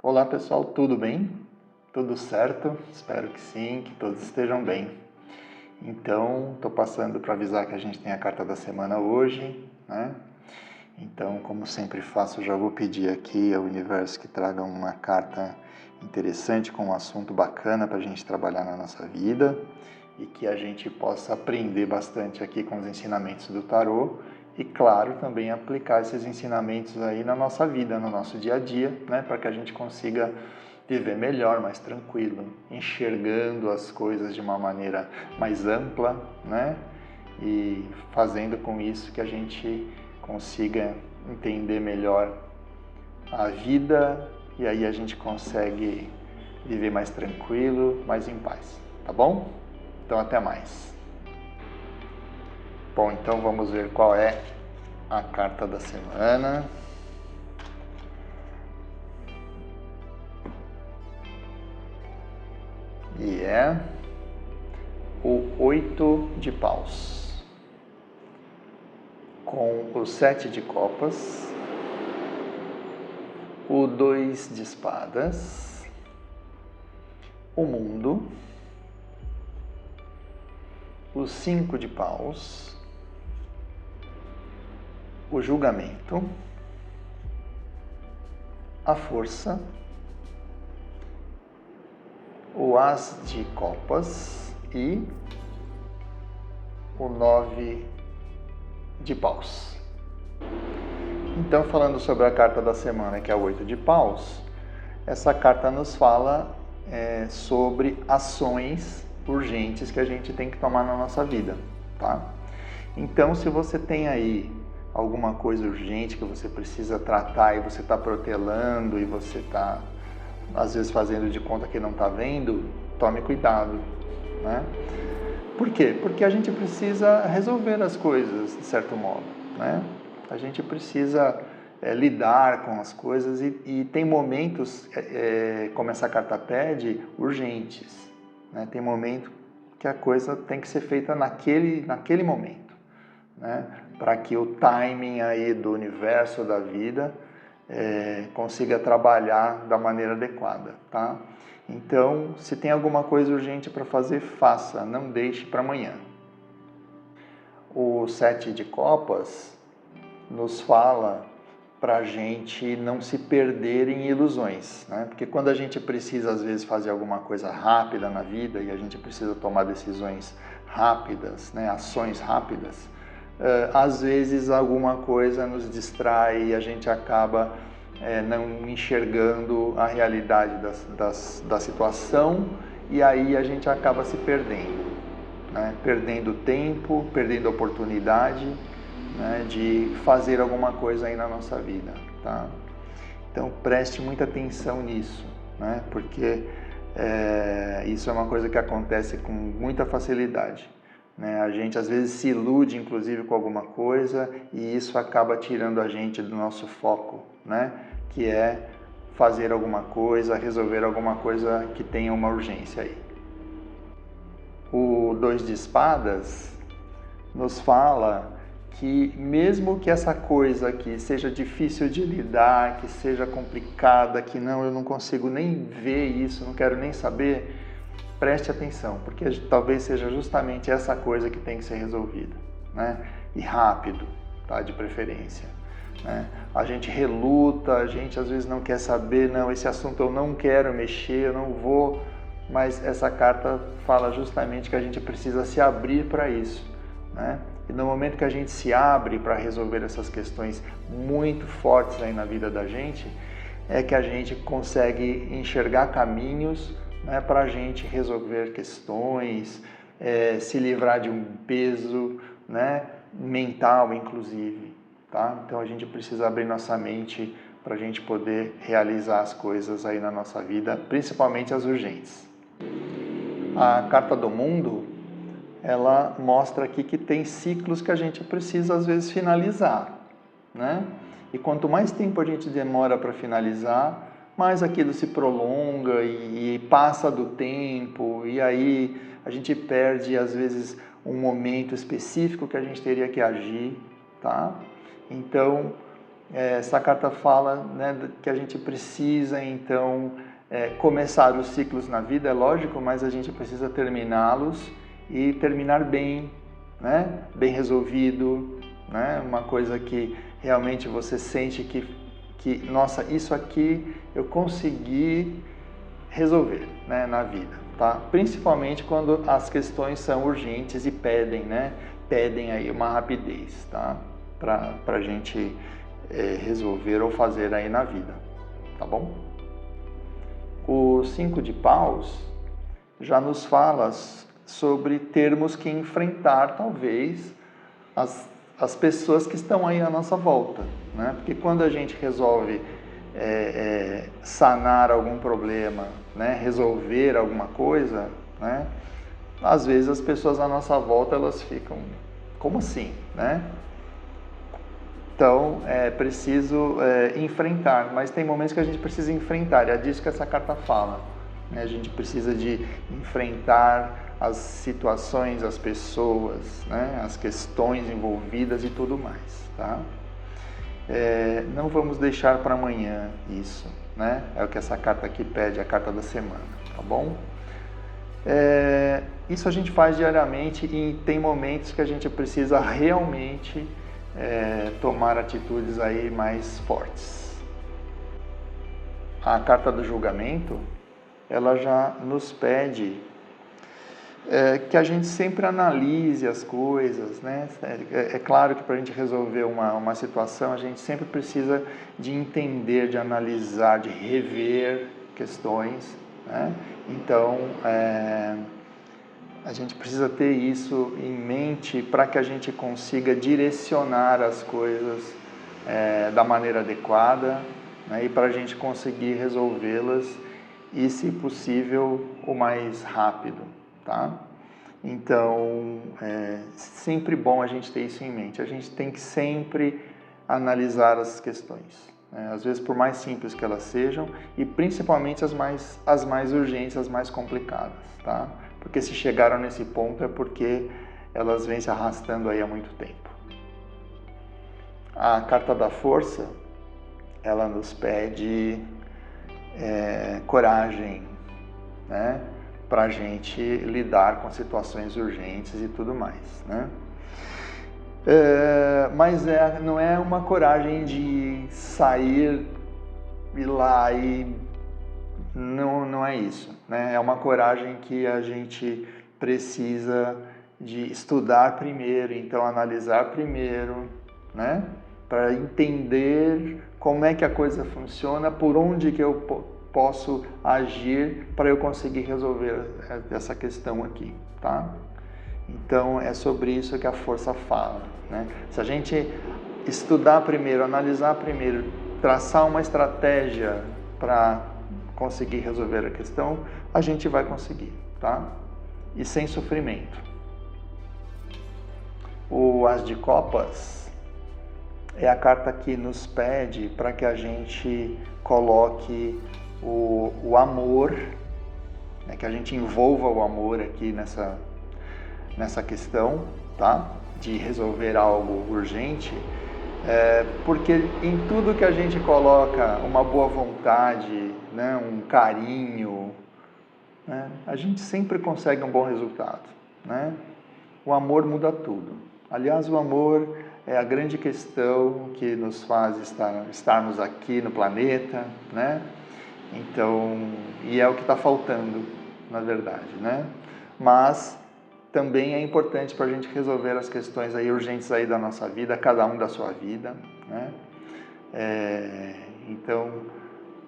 Olá pessoal, tudo bem? Tudo certo? Espero que sim, que todos estejam bem. Então, estou passando para avisar que a gente tem a carta da semana hoje, né? Então, como sempre faço, já vou pedir aqui ao universo que traga uma carta interessante com um assunto bacana para a gente trabalhar na nossa vida e que a gente possa aprender bastante aqui com os ensinamentos do tarô e, claro, também aplicar esses ensinamentos aí na nossa vida, no nosso dia a dia, né, para que a gente consiga viver melhor, mais tranquilo, enxergando as coisas de uma maneira mais ampla, né, e fazendo com isso que a gente consiga entender melhor a vida e aí a gente consegue viver mais tranquilo, mais em paz, tá bom? Então até mais. Bom, então vamos ver qual é a carta da semana. E é o 8 de paus, com o 7 de copas, o 2 de espadas, o mundo, o 5 de paus, o julgamento, a força, o as de copas e o 9 de paus. Então, falando sobre a carta da semana, que é o 8 de paus, essa carta nos fala sobre ações urgentes que a gente tem que tomar na nossa vida, tá? Então, se você tem aí alguma coisa urgente que você precisa tratar e você está protelando e você está, às vezes, fazendo de conta que não está vendo, tome cuidado, né? Por quê? Porque a gente precisa resolver as coisas, de certo modo, né? A gente precisa lidar com as coisas e tem momentos, como essa carta pede, urgentes, né? Tem momento que a coisa tem que ser feita naquele momento, né? Para que o timing aí do universo, da vida, consiga trabalhar da maneira adequada, tá? Então, se tem alguma coisa urgente para fazer, faça, não deixe para amanhã. O 7 de copas nos fala para a gente não se perder em ilusões, né? Porque quando a gente precisa, às vezes, fazer alguma coisa rápida na vida e a gente precisa tomar decisões rápidas, né? Ações rápidas, às vezes alguma coisa nos distrai e a gente acaba não enxergando a realidade da situação e aí a gente acaba se perdendo, né? Perdendo tempo, perdendo oportunidade, né, de fazer alguma coisa aí na nossa vida, tá? Então preste muita atenção nisso, né? Porque isso é uma coisa que acontece com muita facilidade, né? A gente às vezes se ilude inclusive com alguma coisa e isso acaba tirando a gente do nosso foco, né? Que é fazer alguma coisa, resolver alguma coisa que tenha uma urgência aí. O 2 de espadas nos fala que mesmo que essa coisa aqui seja difícil de lidar, que seja complicada, que eu não consigo nem ver isso, não quero nem saber, preste atenção, porque talvez seja justamente essa coisa que tem que ser resolvida, né? E rápido, tá? De preferência, né? A gente reluta, a gente às vezes não quer saber, não, esse assunto eu não quero mexer, eu não vou, mas essa carta fala justamente que a gente precisa se abrir para isso, né? E no momento que a gente se abre para resolver essas questões muito fortes aí na vida da gente, é que a gente consegue enxergar caminhos, né, para a gente resolver questões, se livrar de um peso, né, mental inclusive, tá? Então a gente precisa abrir nossa mente para a gente poder realizar as coisas aí na nossa vida, principalmente as urgentes. A carta do mundo, ela mostra aqui que tem ciclos que a gente precisa às vezes finalizar, né? E quanto mais tempo a gente demora para finalizar, mais aquilo se prolonga e passa do tempo e aí a gente perde às vezes um momento específico que a gente teria que agir, tá? Então, essa carta fala, né, que a gente precisa, então, começar os ciclos na vida, é lógico, mas a gente precisa terminá-los e terminar bem, né, bem resolvido, né, uma coisa que realmente você sente que nossa, isso aqui eu consegui resolver, né, na vida, tá? Principalmente quando as questões são urgentes e pedem, né, pedem aí uma rapidez, tá? Para a gente resolver ou fazer aí na vida, tá bom? O 5 de paus já nos fala sobre termos que enfrentar, talvez, as pessoas que estão aí à nossa volta, né? Porque quando a gente resolve sanar algum problema, né? Resolver alguma coisa, né? Às vezes as pessoas à nossa volta, elas ficam, como assim, né? Então, é preciso enfrentar, mas tem momentos que a gente precisa enfrentar, é disso que essa carta fala, né? A gente precisa de enfrentar as situações, as pessoas, né? As questões envolvidas e tudo mais, tá? Não vamos deixar para amanhã isso, né? É o que essa carta aqui pede, a carta da semana, tá bom? Isso a gente faz diariamente e tem momentos que a gente precisa realmente tomar atitudes aí mais fortes. A carta do julgamento, ela já nos pede que a gente sempre analise as coisas, né? É claro que para a gente resolver uma situação, a gente sempre precisa de entender, de analisar, de rever questões, né? Então, a gente precisa ter isso em mente para que a gente consiga direcionar as coisas da maneira adequada, né? E para a gente conseguir resolvê-las e, se possível, o mais rápido, tá? Então, é sempre bom a gente ter isso em mente. A gente tem que sempre analisar as questões, né? Às vezes por mais simples que elas sejam, e principalmente as mais urgentes, as mais complicadas, tá? Porque se chegaram nesse ponto é porque elas vêm se arrastando aí há muito tempo. A carta da força, ela nos pede coragem, né? Para a gente lidar com situações urgentes e tudo mais, né? Mas não é uma coragem de sair e lá e não é isso, né? É uma coragem que a gente precisa de estudar primeiro, então analisar primeiro, né? Para entender como é que a coisa funciona, por onde que eu posso agir para eu conseguir resolver essa questão aqui, tá? Então é sobre isso que a força fala, né? Se a gente estudar primeiro, analisar primeiro, traçar uma estratégia para conseguir resolver a questão, a gente vai conseguir, tá? E sem sofrimento. O As de Copas é a carta que nos pede para que a gente coloque o amor, né, que a gente envolva o amor aqui nessa questão, tá? De resolver algo urgente, porque em tudo que a gente coloca uma boa vontade, né, um carinho, né, a gente sempre consegue um bom resultado, né? O amor muda tudo. Aliás, o amor é a grande questão que nos faz estarmos aqui no planeta, né? Então, e é o que está faltando, na verdade, né? Mas também é importante para a gente resolver as questões aí urgentes aí da nossa vida, cada um da sua vida, né? Então,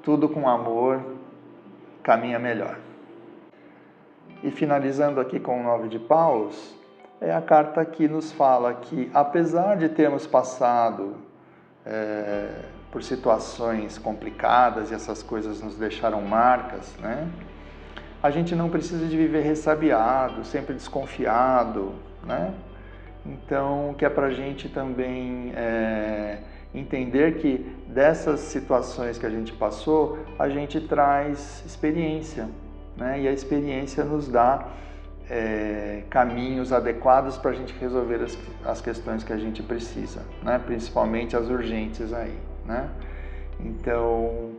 tudo com amor caminha melhor. E finalizando aqui com o 9 de paus, é a carta que nos fala que, apesar de termos passado por situações complicadas e essas coisas nos deixaram marcas, né? A gente não precisa de viver ressabiado, sempre desconfiado, né? Então, que é para a gente também entender que dessas situações que a gente passou, a gente traz experiência, né? E a experiência nos dá caminhos adequados para a gente resolver as questões que a gente precisa, né? Principalmente as urgentes aí, né? Então,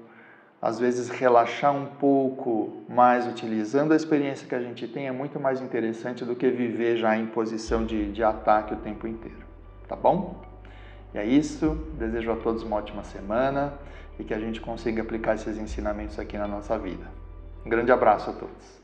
às vezes relaxar um pouco mais utilizando a experiência que a gente tem é muito mais interessante do que viver já em posição de ataque o tempo inteiro, tá bom? E é isso, desejo a todos uma ótima semana e que a gente consiga aplicar esses ensinamentos aqui na nossa vida. Um grande abraço a todos.